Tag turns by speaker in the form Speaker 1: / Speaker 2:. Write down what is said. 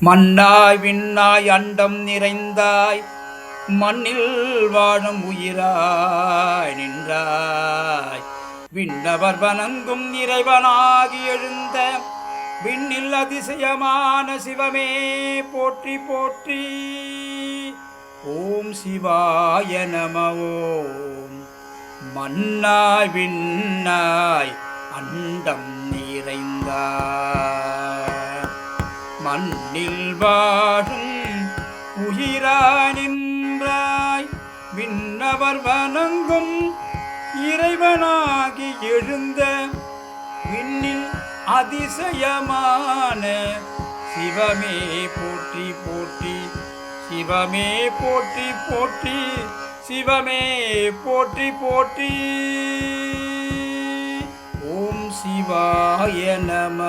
Speaker 1: மண்ணாய் விண்ணாய் அண்டம் நிறைந்தாய் மண்ணில் வாழும் உயிராய் நின்றாய். விண்ணவர் வணங்கும் இறைவனாகி எழுந்த விண்ணில் அதிசயமான சிவமே போற்றி போற்றி. ஓம் சிவாய நம. ஓம் மண்ணாய் விண்ணாய் அண்டம் நிறைந்தாய் மண்ணில் வாழும் உயிராய் நின்றாய். விண்ணவர் வணங்கும் இறைவனாகி எழுந்த விண்ணில் அதிசயமான சிவமே போற்றி போற்றி. சிவமே போற்றி போற்றி. சிவமே போற்றி போற்றி. ஓம் சிவாய நம.